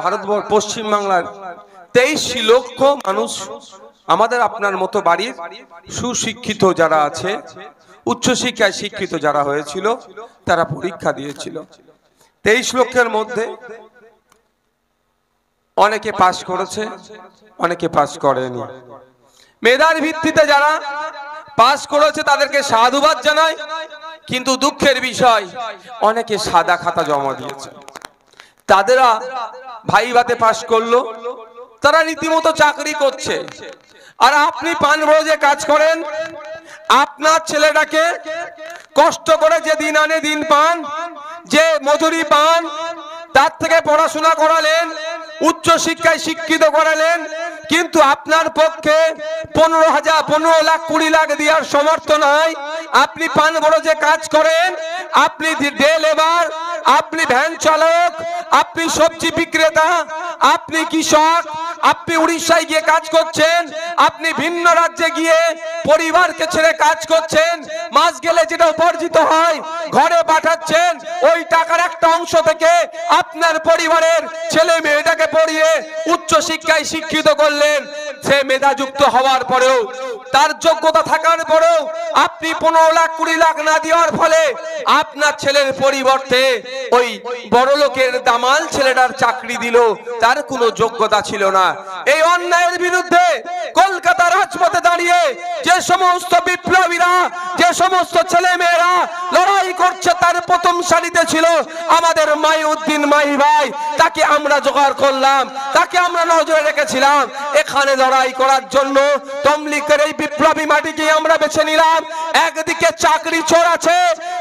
ভারতবর্ষ পশ্চিম বাংলার 23 লক্ষ মানুষ আমাদের আপনার মতো বাড়ির সুশিক্ষিত যারা আছে, উচ্চশিক্ষায় শিক্ষিত যারা হয়েছিল, তারা পরীক্ষা দিয়েছিল। 23 লক্ষের মধ্যে অনেকে পাস করেছে, অনেকে পাস করেনি। মেধার ভিত্তিতে যারা পাস করেছে তাদেরকে সাধুবাদ জানাই, কিন্তু দুঃখের বিষয় অনেকে সাদা খাতা জমা দিয়েছে। তাদেরা ভাইভাতে পাস করলো, তারা রীতিমতো চাকরি করছে। আর আপনি পানভোজে কাজ করেন, আপনার ছেলেটাকে কষ্ট করে যে দিন আনে দিন পান, যে মজুরি পান, তার থেকে পড়াশোনা করালেন, উচ্চ শিক্ষায় শিক্ষিত করালেন, কিন্তু আপনার পক্ষে 15 লাখ 20 লাখ দেওয়ার সমর্থ নাই। আপনি পানভোজে কাজ করেন, আপনি ডে লেবার, আপনি ভ্যান চালক, আপনি সবজি বিক্রেতা, আপনি কৃষক, আপনি উড়িষ্যায় গিয়ে কাজ করছেন, আপনি ভিন্ন রাজ্যে গিয়ে পরিবারকে ছেড়ে কাজ করছেন, মাস গেলে যেটা উপার্জিত হয় ঘরে পাঠাচ্ছেন, ওই টাকার একটা অংশ থেকে আপনার পরিবারের ছেলে মেয়েটাকে পড়িয়ে উচ্চ শিক্ষায় শিক্ষিত করলেন। সে মেধাযুক্ত হওয়ার পরেও, তার যোগ্যতা থাকার পরেও আপনি 15 লাখ 20 লাখ না দেওয়ার ফলে আপনার ছেলের পরিবর্তে ওই বড় লোকের দামাল ছেলেটার চাকরি দিল, তার কোনো যোগ্যতা ছিল না। এই অন্যায়ের বিরুদ্ধে কলকাতার রাজপথে দাঁড়িয়ে যে সমস্ত বিপ্লবীরা, যে সমস্ত ছেলে মেয়েরা লড়াই করছে, তার প্রথম সারিতে ছিল আমাদের মাইউদ্দিন মাহি ভাই। তাকে আমরা জোগাড় করলাম, তাকে আমরা নজরে রেখেছিলাম এখানে লড়াই করার জন্য। তমলিকের এই বিপ্লবী মাটিকে আমরা বেছে নিলাম। একদিকে চাকরি চোর আছে,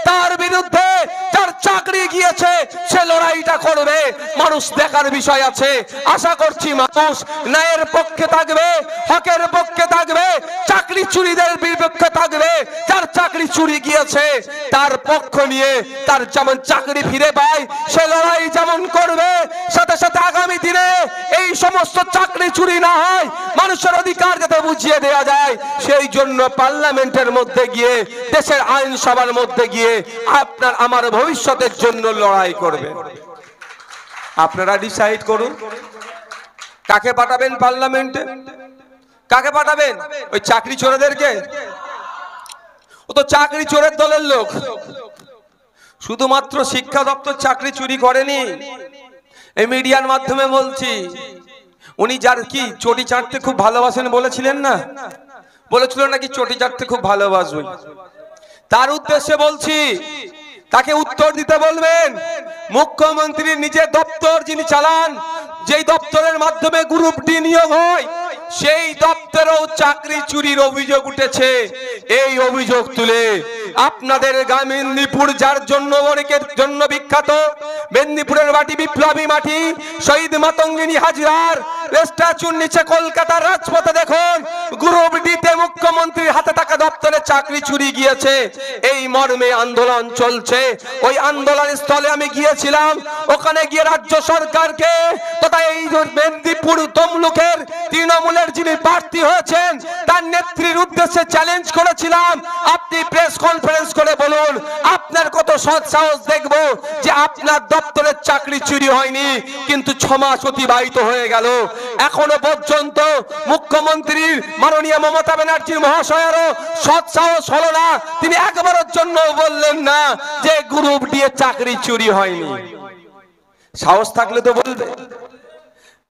তার বিরুদ্ধে যার চাকরি গিয়েছে সে লড়াইটা করবে। মানুষ দেখার বিষয় আছে, আশা করছি মানুষ ন্যায়ের পক্ষে থাকবে, হকের পক্ষে থাকবে, চাকরি চুরিদের বিপক্ষে থাকবে। যার চাকরি চুরি গিয়েছে তার পক্ষ নিয়ে তার যেমন চাকরি ফিরে পায় সে লড়াই যেমন করবে, সাথে সাথে আগামী দিনে এই সমস্ত চাকরি চুরি না হয়, মানুষের অধিকার যাতে বুঝিয়ে দেওয়া যায়, সেই জন্য পার্লামেন্টের মধ্যে গিয়ে, দেশের আইনসভার মধ্যে গিয়ে আপনার আমার ভবিষ্যতের জন্য লড়াই করবে। আপনারা ডিসাইড করুন কাকে পাঠাবেন পার্লামেন্টে, কাকে পাঠাবেন? ওই চাকরি চোরেদেরকে? ও তো চাকরি চোরের দলের লোক। শুধুমাত্র শিক্ষা দপ্তর চাকরি চুরি করেনি, এই মিডিয়ার মাধ্যমে বলছি, উনি যার কি চটি চাটতে খুব ভালোবাসেন বলেছিলেন না, বলেছিল নাকি চটি চাটতে খুব ভালোবাসবেন, তার উদ্দেশ্যে বলছি তাকে উত্তর দিতে বলবেন। মুখ্যমন্ত্রীর নিজের দপ্তর যিনি চালান, যেই দপ্তরের মাধ্যমে গ্রুপ ডি নিয়োগ হয়, সেই দপ্তরেও চাকরি চুরির অভিযোগ উঠেছে। এই অভিযোগ তুলে আপনাদের মেদিনীপুর, যার জন্য অনেকের জন্য বিখ্যাত, মেদিনীপুরের মাটি বিপ্লবী মাটি, শহীদ মাতঙ্গিনী হাজরার স্ট্যাচুর নিচে কলকাতার রাজপথে দেখুন গ্রুপ ডিতে মুখ্যমন্ত্রীর হাতে থাকা দপ্তরে চাকরি চুরি গিয়েছে। এই মর্মে আন্দোলন চলছে। ওই আন্দোলন স্থলে আমি গিয়েছিলাম, ওখানে গিয়ে রাজ্য সরকারকে তথা এই মেদিনীপুর তমলুকের তৃণমূলের যিনি প্রার্থী হয়েছেন তার নেত্রীর উদ্দেশ্যে চ্যালেঞ্জ করেছিলাম, আপনি প্রেস কনফারেন্স করে বলুন আপনার কত সৎ সাহস দেখব যে আপনার দপ্তরের চাকরি চুরি হয়নি, কিন্তু 6 মাস অতিবাহিত হয়ে গেল, এখনো পর্যন্ত মুখ্যমন্ত্রীর মাননীয় মমতা ব্যানার্জি মহাশয়েরও সৎ সাহস হলো না, তিনি একবারের জন্য বললেন না যে গ্রুপ ডি চাকরি চুরি হয়নি। সাহস থাকলে তো বলবে।